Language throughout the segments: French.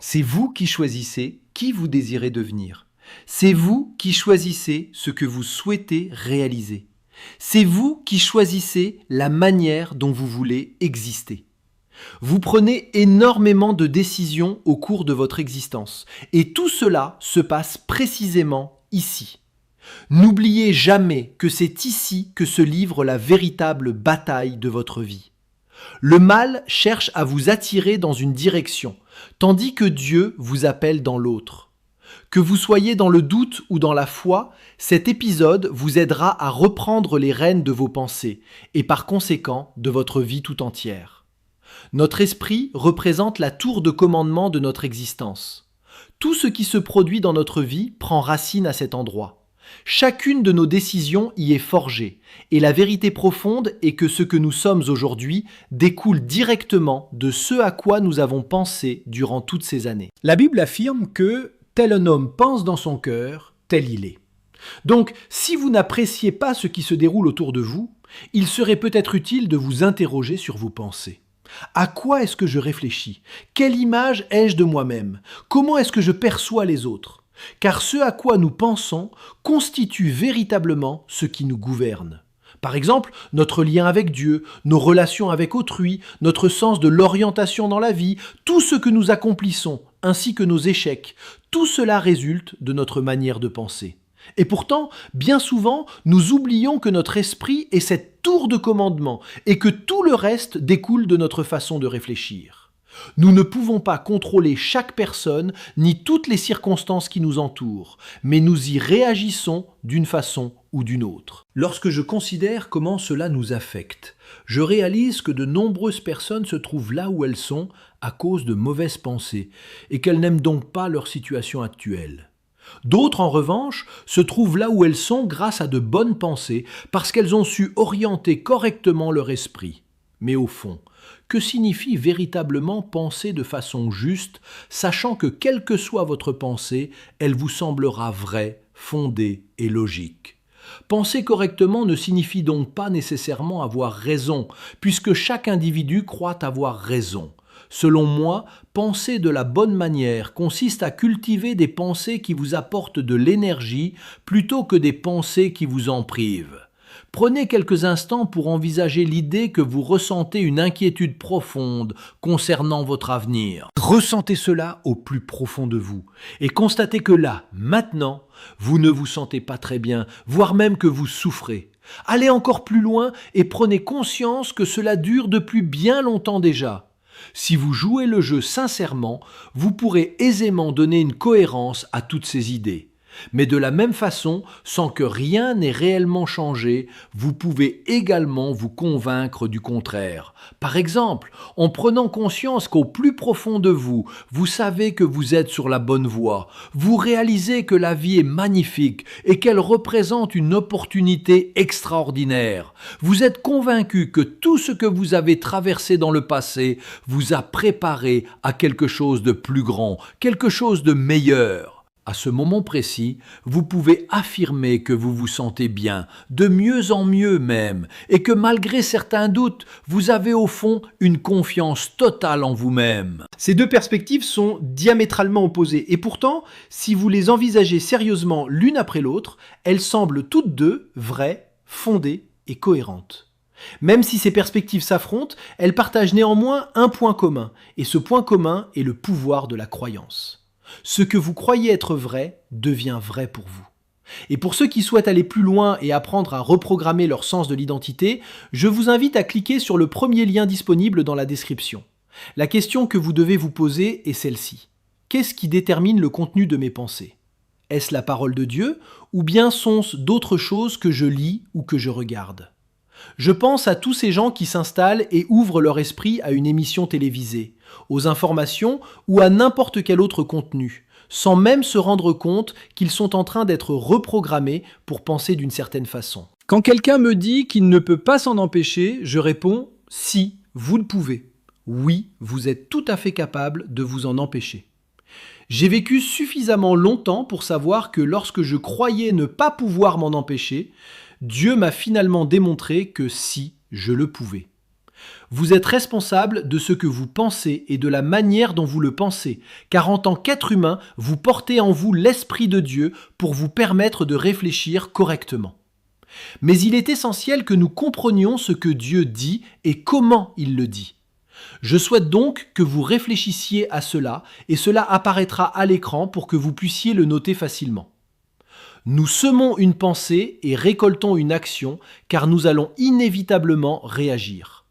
C'est vous qui choisissez qui vous désirez devenir. C'est vous qui choisissez ce que vous souhaitez réaliser. C'est vous qui choisissez la manière dont vous voulez exister. Vous prenez énormément de décisions au cours de votre existence et tout cela se passe précisément ici. N'oubliez jamais que c'est ici que se livre la véritable bataille de votre vie. Le mal cherche à vous attirer dans une direction, tandis que Dieu vous appelle dans l'autre. Que vous soyez dans le doute ou dans la foi, cet épisode vous aidera à reprendre les rênes de vos pensées et par conséquent de votre vie tout entière. Notre esprit représente la tour de commandement de notre existence. Tout ce qui se produit dans notre vie prend racine à cet endroit. Chacune de nos décisions y est forgée, et la vérité profonde est que ce que nous sommes aujourd'hui découle directement de ce à quoi nous avons pensé durant toutes ces années. La Bible affirme que « tel un homme pense dans son cœur, tel il est ». Donc, si vous n'appréciez pas ce qui se déroule autour de vous, il serait peut-être utile de vous interroger sur vos pensées. À quoi est-ce que je réfléchis? Quelle image ai-je de moi-même? Comment est-ce que je perçois les autres? Car ce à quoi nous pensons constitue véritablement ce qui nous gouverne. Par exemple, notre lien avec Dieu, nos relations avec autrui, notre sens de l'orientation dans la vie, tout ce que nous accomplissons, ainsi que nos échecs, tout cela résulte de notre manière de penser. Et pourtant, bien souvent, nous oublions que notre esprit est cette tour de commandement et que tout le reste découle de notre façon de réfléchir. Nous ne pouvons pas contrôler chaque personne ni toutes les circonstances qui nous entourent, mais nous y réagissons d'une façon ou d'une autre. Lorsque je considère comment cela nous affecte, je réalise que de nombreuses personnes se trouvent là où elles sont à cause de mauvaises pensées et qu'elles n'aiment donc pas leur situation actuelle. D'autres, en revanche, se trouvent là où elles sont grâce à de bonnes pensées parce qu'elles ont su orienter correctement leur esprit. Mais au fond, que signifie véritablement penser de façon juste, sachant que quelle que soit votre pensée, elle vous semblera vraie, fondée et logique? Penser correctement ne signifie donc pas nécessairement avoir raison, puisque chaque individu croit avoir raison. Selon moi, penser de la bonne manière consiste à cultiver des pensées qui vous apportent de l'énergie plutôt que des pensées qui vous en privent. Prenez quelques instants pour envisager l'idée que vous ressentez une inquiétude profonde concernant votre avenir. Ressentez cela au plus profond de vous et constatez que là, maintenant, vous ne vous sentez pas très bien, voire même que vous souffrez. Allez encore plus loin et prenez conscience que cela dure depuis bien longtemps déjà. Si vous jouez le jeu sincèrement, vous pourrez aisément donner une cohérence à toutes ces idées. Mais de la même façon, sans que rien n'ait réellement changé, vous pouvez également vous convaincre du contraire. Par exemple, en prenant conscience qu'au plus profond de vous, vous savez que vous êtes sur la bonne voie, vous réalisez que la vie est magnifique et qu'elle représente une opportunité extraordinaire. Vous êtes convaincu que tout ce que vous avez traversé dans le passé vous a préparé à quelque chose de plus grand, quelque chose de meilleur. À ce moment précis, vous pouvez affirmer que vous vous sentez bien, de mieux en mieux même, et que malgré certains doutes, vous avez au fond une confiance totale en vous-même. Ces deux perspectives sont diamétralement opposées, et pourtant, si vous les envisagez sérieusement l'une après l'autre, elles semblent toutes deux vraies, fondées et cohérentes. Même si ces perspectives s'affrontent, elles partagent néanmoins un point commun, et ce point commun est le pouvoir de la croyance. Ce que vous croyez être vrai devient vrai pour vous. Et pour ceux qui souhaitent aller plus loin et apprendre à reprogrammer leur sens de l'identité, je vous invite à cliquer sur le premier lien disponible dans la description. La question que vous devez vous poser est celle-ci. Qu'est-ce qui détermine le contenu de mes pensées? Est-ce la parole de Dieu ou bien sont-ce d'autres choses que je lis ou que je regarde? Je pense à tous ces gens qui s'installent et ouvrent leur esprit à une émission télévisée, aux informations ou à n'importe quel autre contenu, sans même se rendre compte qu'ils sont en train d'être reprogrammés pour penser d'une certaine façon. Quand quelqu'un me dit qu'il ne peut pas s'en empêcher, je réponds « si, vous le pouvez ». Oui, vous êtes tout à fait capable de vous en empêcher. J'ai vécu suffisamment longtemps pour savoir que lorsque je croyais ne pas pouvoir m'en empêcher, Dieu m'a finalement démontré que si, je le pouvais. Vous êtes responsable de ce que vous pensez et de la manière dont vous le pensez, car en tant qu'être humain, vous portez en vous l'Esprit de Dieu pour vous permettre de réfléchir correctement. Mais il est essentiel que nous comprenions ce que Dieu dit et comment il le dit. Je souhaite donc que vous réfléchissiez à cela et cela apparaîtra à l'écran pour que vous puissiez le noter facilement. Nous semons une pensée et récoltons une action car nous allons inévitablement réagir.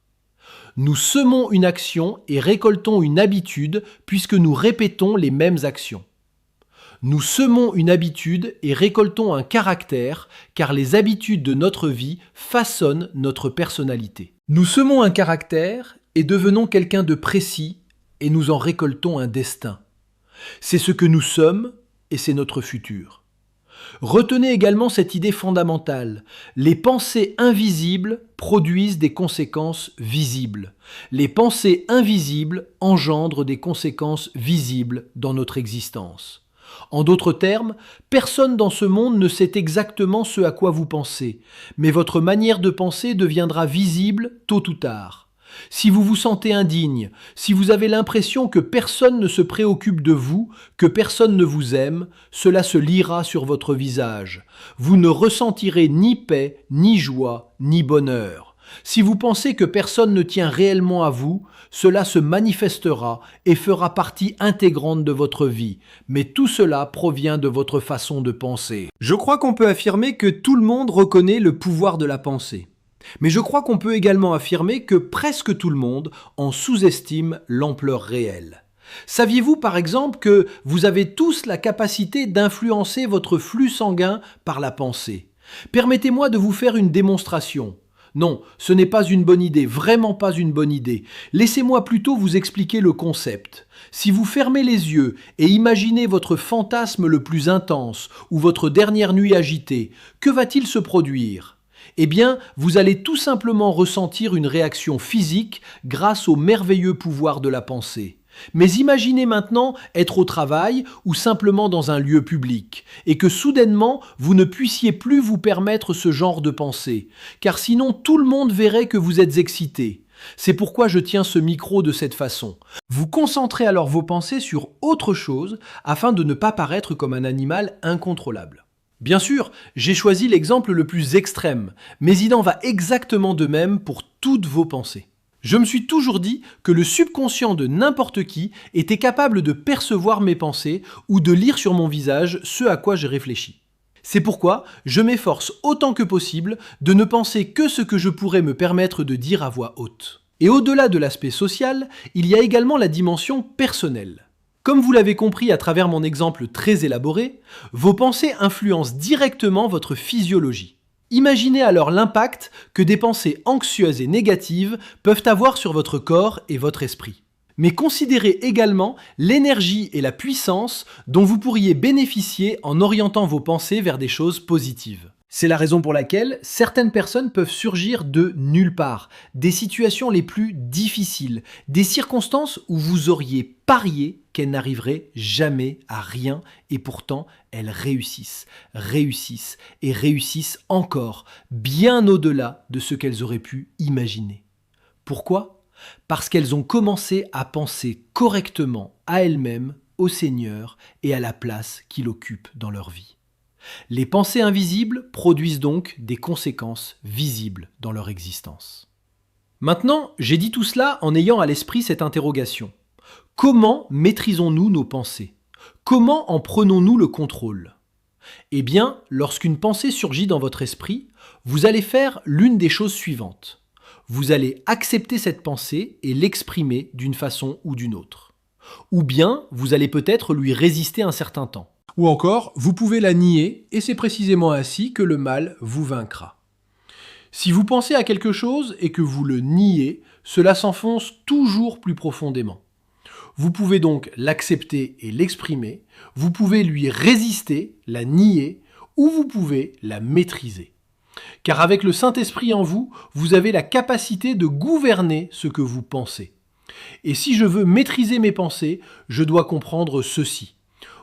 Nous semons une action et récoltons une habitude puisque nous répétons les mêmes actions. Nous semons une habitude et récoltons un caractère car les habitudes de notre vie façonnent notre personnalité. Nous semons un caractère et devenons quelqu'un de précis et nous en récoltons un destin. C'est ce que nous sommes et c'est notre futur. Retenez également cette idée fondamentale. Les pensées invisibles produisent des conséquences visibles. Les pensées invisibles engendrent des conséquences visibles dans notre existence. En d'autres termes, personne dans ce monde ne sait exactement ce à quoi vous pensez, mais votre manière de penser deviendra visible tôt ou tard. Si vous vous sentez indigne, si vous avez l'impression que personne ne se préoccupe de vous, que personne ne vous aime, cela se lira sur votre visage. Vous ne ressentirez ni paix, ni joie, ni bonheur. Si vous pensez que personne ne tient réellement à vous, cela se manifestera et fera partie intégrante de votre vie. Mais tout cela provient de votre façon de penser. Je crois qu'on peut affirmer que tout le monde reconnaît le pouvoir de la pensée. Mais je crois qu'on peut également affirmer que presque tout le monde en sous-estime l'ampleur réelle. Saviez-vous par exemple que vous avez tous la capacité d'influencer votre flux sanguin par la pensée? Permettez-moi de vous faire une démonstration. Non, ce n'est pas une bonne idée, vraiment pas une bonne idée. Laissez-moi plutôt vous expliquer le concept. Si vous fermez les yeux et imaginez votre fantasme le plus intense ou votre dernière nuit agitée, que va-t-il se produire ? Eh bien, vous allez tout simplement ressentir une réaction physique grâce au merveilleux pouvoir de la pensée. Mais imaginez maintenant être au travail ou simplement dans un lieu public et que soudainement vous ne puissiez plus vous permettre ce genre de pensée, car sinon tout le monde verrait que vous êtes excité. C'est pourquoi je tiens ce micro de cette façon. Vous concentrez alors vos pensées sur autre chose afin de ne pas paraître comme un animal incontrôlable. Bien sûr, j'ai choisi l'exemple le plus extrême, mais il en va exactement de même pour toutes vos pensées. Je me suis toujours dit que le subconscient de n'importe qui était capable de percevoir mes pensées ou de lire sur mon visage ce à quoi j'ai réfléchi. C'est pourquoi je m'efforce autant que possible de ne penser que ce que je pourrais me permettre de dire à voix haute. Et au-delà de l'aspect social, il y a également la dimension personnelle. Comme vous l'avez compris à travers mon exemple très élaboré, vos pensées influencent directement votre physiologie. Imaginez alors l'impact que des pensées anxieuses et négatives peuvent avoir sur votre corps et votre esprit. Mais considérez également l'énergie et la puissance dont vous pourriez bénéficier en orientant vos pensées vers des choses positives. C'est la raison pour laquelle certaines personnes peuvent surgir de nulle part, des situations les plus difficiles, des circonstances où vous auriez parié qu'elles n'arriveraient jamais à rien et pourtant elles réussissent et réussissent encore, bien au-delà de ce qu'elles auraient pu imaginer. Pourquoi ? Parce qu'elles ont commencé à penser correctement à elles-mêmes, au Seigneur et à la place qu'il occupe dans leur vie. Les pensées invisibles produisent donc des conséquences visibles dans leur existence. Maintenant, j'ai dit tout cela en ayant à l'esprit cette interrogation. Comment maîtrisons-nous nos pensées ? Comment en prenons-nous le contrôle ? Eh bien, lorsqu'une pensée surgit dans votre esprit, vous allez faire l'une des choses suivantes. Vous allez accepter cette pensée et l'exprimer d'une façon ou d'une autre. Ou bien, vous allez peut-être lui résister un certain temps. Ou encore, vous pouvez la nier et c'est précisément ainsi que le mal vous vaincra. Si vous pensez à quelque chose et que vous le niez, cela s'enfonce toujours plus profondément. Vous pouvez donc l'accepter et l'exprimer, vous pouvez lui résister, la nier, ou vous pouvez la maîtriser. Car avec le Saint-Esprit en vous, vous avez la capacité de gouverner ce que vous pensez. Et si je veux maîtriser mes pensées, je dois comprendre ceci.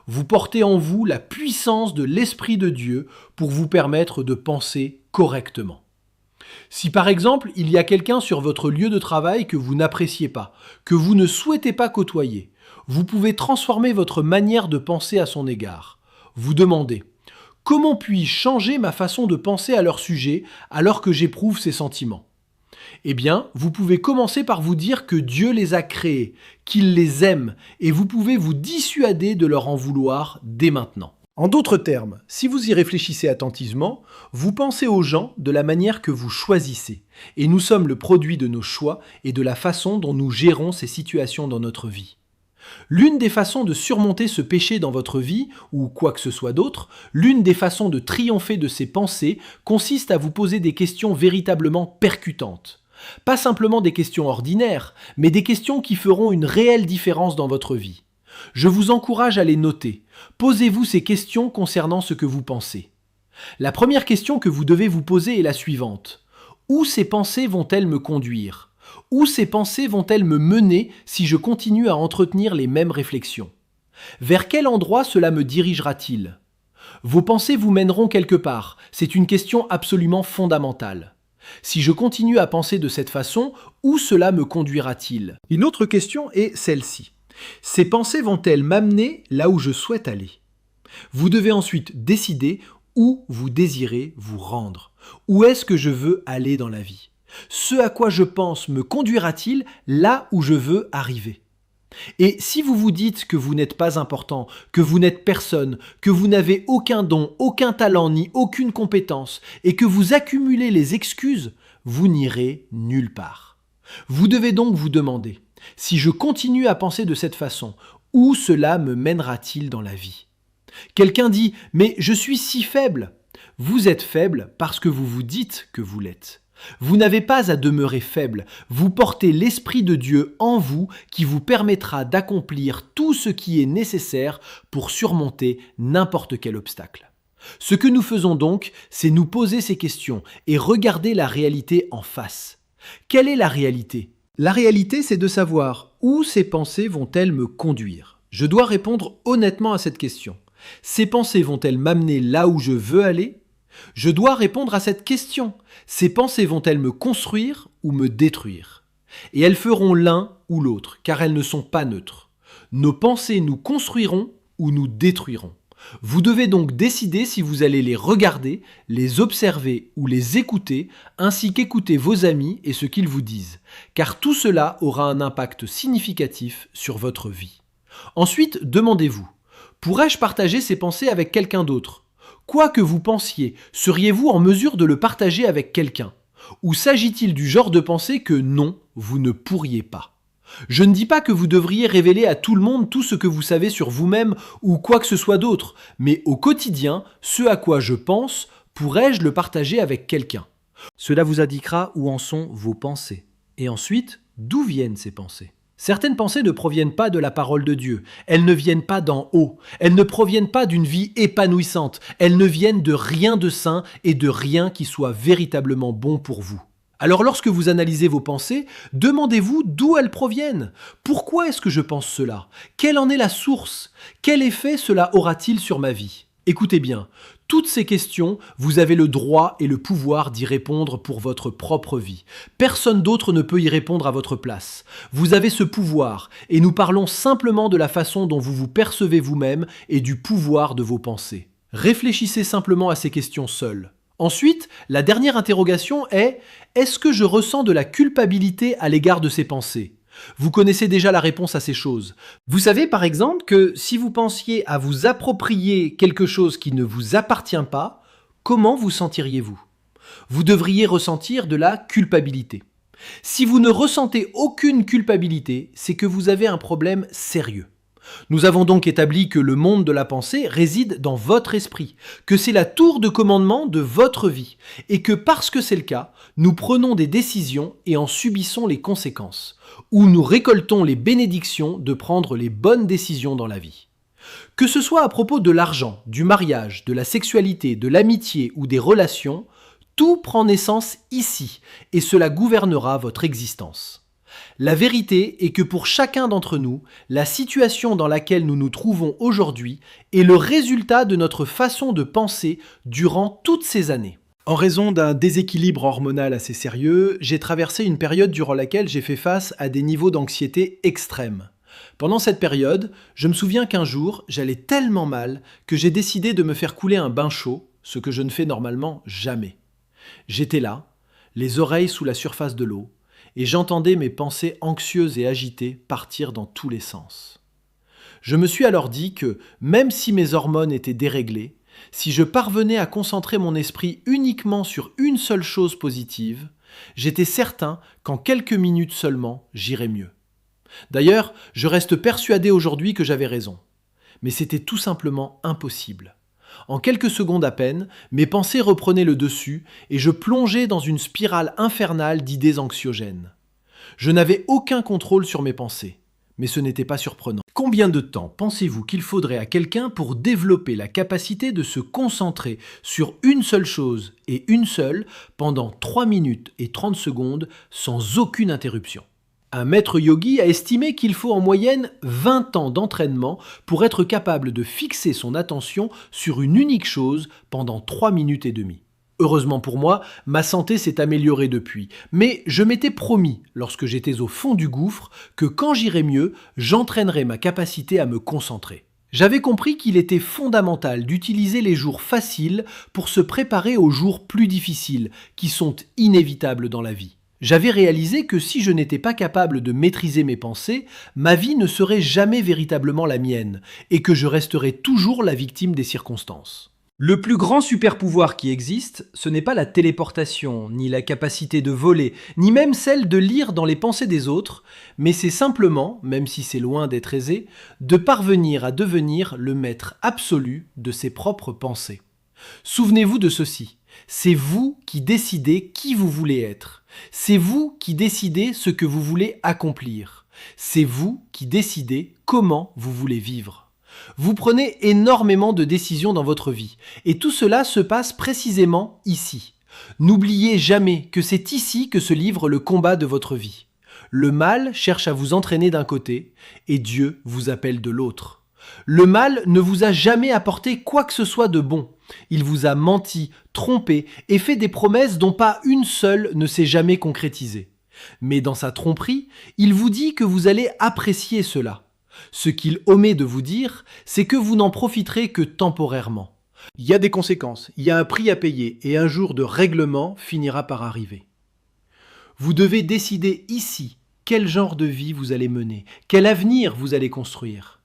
Vous portez en vous la puissance de l'Esprit de Dieu pour vous permettre de penser correctement. Si par exemple, il y a quelqu'un sur votre lieu de travail que vous n'appréciez pas, que vous ne souhaitez pas côtoyer, vous pouvez transformer votre manière de penser à son égard. Vous demandez: comment puis-je changer ma façon de penser à leur sujet alors que j'éprouve ces sentiments? Eh bien, vous pouvez commencer par vous dire que Dieu les a créés, qu'il les aime, et vous pouvez vous dissuader de leur en vouloir dès maintenant. En d'autres termes, si vous y réfléchissez attentivement, vous pensez aux gens de la manière que vous choisissez, et nous sommes le produit de nos choix et de la façon dont nous gérons ces situations dans notre vie. L'une des façons de surmonter ce péché dans votre vie, ou quoi que ce soit d'autre, l'une des façons de triompher de ces pensées consiste à vous poser des questions véritablement percutantes. Pas simplement des questions ordinaires, mais des questions qui feront une réelle différence dans votre vie. Je vous encourage à les noter. Posez-vous ces questions concernant ce que vous pensez. La première question que vous devez vous poser est la suivante. Où ces pensées vont-elles me conduire ? Où ces pensées vont-elles me mener si je continue à entretenir les mêmes réflexions? Vers quel endroit cela me dirigera-t-il? Vos pensées vous mèneront quelque part, c'est une question absolument fondamentale. Si je continue à penser de cette façon, où cela me conduira-t-il? Une autre question est celle-ci. Ces pensées vont-elles m'amener là où je souhaite aller? Vous devez ensuite décider où vous désirez vous rendre. Où est-ce que je veux aller dans la vie? Ce à quoi je pense me conduira-t-il là où je veux arriver? Et si vous vous dites que vous n'êtes pas important, que vous n'êtes personne, que vous n'avez aucun don, aucun talent ni aucune compétence, et que vous accumulez les excuses, vous n'irez nulle part. Vous devez donc vous demander: si je continue à penser de cette façon, où cela me mènera-t-il dans la vie? Quelqu'un dit: mais je suis si faible. Vous êtes faible parce que vous vous dites que vous l'êtes. Vous n'avez pas à demeurer faible, vous portez l'Esprit de Dieu en vous qui vous permettra d'accomplir tout ce qui est nécessaire pour surmonter n'importe quel obstacle. Ce que nous faisons donc, c'est nous poser ces questions et regarder la réalité en face. Quelle est la réalité? La réalité, c'est de savoir où ces pensées vont-elles me conduire. Je dois répondre honnêtement à cette question. Ces pensées vont-elles m'amener là où je veux aller? Je dois répondre à cette question. Ces pensées vont-elles me construire ou me détruire? Et elles feront l'un ou l'autre, car elles ne sont pas neutres. Nos pensées nous construiront ou nous détruiront. Vous devez donc décider si vous allez les regarder, les observer ou les écouter, ainsi qu'écouter vos amis et ce qu'ils vous disent, car tout cela aura un impact significatif sur votre vie. Ensuite, demandez-vous: pourrais-je partager ces pensées avec quelqu'un d'autre? Quoi que vous pensiez, seriez-vous en mesure de le partager avec quelqu'un? Ou s'agit-il du genre de pensée que non, vous ne pourriez pas? Je ne dis pas que vous devriez révéler à tout le monde tout ce que vous savez sur vous-même ou quoi que ce soit d'autre, mais au quotidien, ce à quoi je pense, pourrais-je le partager avec quelqu'un? Cela vous indiquera où en sont vos pensées. Et ensuite, d'où viennent ces pensées? Certaines pensées ne proviennent pas de la parole de Dieu, elles ne viennent pas d'en haut, elles ne proviennent pas d'une vie épanouissante, elles ne viennent de rien de sain et de rien qui soit véritablement bon pour vous. Alors lorsque vous analysez vos pensées, demandez-vous d'où elles proviennent. Pourquoi est-ce que je pense cela? Quelle en est la source? Quel effet cela aura-t-il sur ma vie? Écoutez bien, toutes ces questions, vous avez le droit et le pouvoir d'y répondre pour votre propre vie. Personne d'autre ne peut y répondre à votre place. Vous avez ce pouvoir et nous parlons simplement de la façon dont vous vous percevez vous-même et du pouvoir de vos pensées. Réfléchissez simplement à ces questions seules. Ensuite, la dernière interrogation est: est-ce que je ressens de la culpabilité à l'égard de ces pensées? Vous connaissez déjà la réponse à ces choses. Vous savez par exemple que si vous pensiez à vous approprier quelque chose qui ne vous appartient pas, comment vous sentiriez-vous? Vous devriez ressentir de la culpabilité. Si vous ne ressentez aucune culpabilité, c'est que vous avez un problème sérieux. Nous avons donc établi que le monde de la pensée réside dans votre esprit, que c'est la tour de commandement de votre vie, et que parce que c'est le cas, nous prenons des décisions et en subissons les conséquences, ou nous récoltons les bénédictions de prendre les bonnes décisions dans la vie. Que ce soit à propos de l'argent, du mariage, de la sexualité, de l'amitié ou des relations, tout prend naissance ici, et cela gouvernera votre existence. La vérité est que pour chacun d'entre nous, la situation dans laquelle nous nous trouvons aujourd'hui est le résultat de notre façon de penser durant toutes ces années. En raison d'un déséquilibre hormonal assez sérieux, j'ai traversé une période durant laquelle j'ai fait face à des niveaux d'anxiété extrêmes. Pendant cette période, je me souviens qu'un jour, j'allais tellement mal que j'ai décidé de me faire couler un bain chaud, ce que je ne fais normalement jamais. J'étais là, les oreilles sous la surface de l'eau, et j'entendais mes pensées anxieuses et agitées partir dans tous les sens. Je me suis alors dit que, même si mes hormones étaient déréglées, si je parvenais à concentrer mon esprit uniquement sur une seule chose positive, j'étais certain qu'en quelques minutes seulement, j'irais mieux. D'ailleurs, je reste persuadé aujourd'hui que j'avais raison. Mais c'était tout simplement impossible. En quelques secondes à peine, mes pensées reprenaient le dessus et je plongeais dans une spirale infernale d'idées anxiogènes. Je n'avais aucun contrôle sur mes pensées, mais ce n'était pas surprenant. Combien de temps pensez-vous qu'il faudrait à quelqu'un pour développer la capacité de se concentrer sur une seule chose et une seule pendant 3 minutes et 30 secondes sans aucune interruption ? Un maître yogi a estimé qu'il faut en moyenne 20 ans d'entraînement pour être capable de fixer son attention sur une unique chose pendant 3 minutes et demie. Heureusement pour moi, ma santé s'est améliorée depuis, mais je m'étais promis, lorsque j'étais au fond du gouffre, que quand j'irais mieux, j'entraînerais ma capacité à me concentrer. J'avais compris qu'il était fondamental d'utiliser les jours faciles pour se préparer aux jours plus difficiles, qui sont inévitables dans la vie. J'avais réalisé que si je n'étais pas capable de maîtriser mes pensées, ma vie ne serait jamais véritablement la mienne, et que je resterais toujours la victime des circonstances. Le plus grand super-pouvoir qui existe, ce n'est pas la téléportation, ni la capacité de voler, ni même celle de lire dans les pensées des autres, mais c'est simplement, même si c'est loin d'être aisé, de parvenir à devenir le maître absolu de ses propres pensées. Souvenez-vous de ceci, c'est vous qui décidez qui vous voulez être. C'est vous qui décidez ce que vous voulez accomplir. C'est vous qui décidez comment vous voulez vivre. Vous prenez énormément de décisions dans votre vie, et tout cela se passe précisément ici. N'oubliez jamais que c'est ici que se livre le combat de votre vie. Le mal cherche à vous entraîner d'un côté, et Dieu vous appelle de l'autre. Le mal ne vous a jamais apporté quoi que ce soit de bon. Il vous a menti, trompé et fait des promesses dont pas une seule ne s'est jamais concrétisée. Mais dans sa tromperie, il vous dit que vous allez apprécier cela. Ce qu'il omet de vous dire, c'est que vous n'en profiterez que temporairement. Il y a des conséquences, il y a un prix à payer et un jour de règlement finira par arriver. Vous devez décider ici quel genre de vie vous allez mener, quel avenir vous allez construire.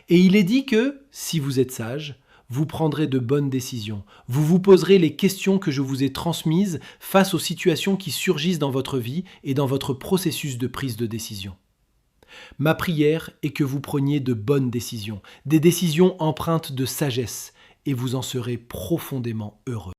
Et il est dit que, si vous êtes sage, vous prendrez de bonnes décisions. Vous vous poserez les questions que je vous ai transmises face aux situations qui surgissent dans votre vie et dans votre processus de prise de décision. Ma prière est que vous preniez de bonnes décisions, des décisions empreintes de sagesse, et vous en serez profondément heureux.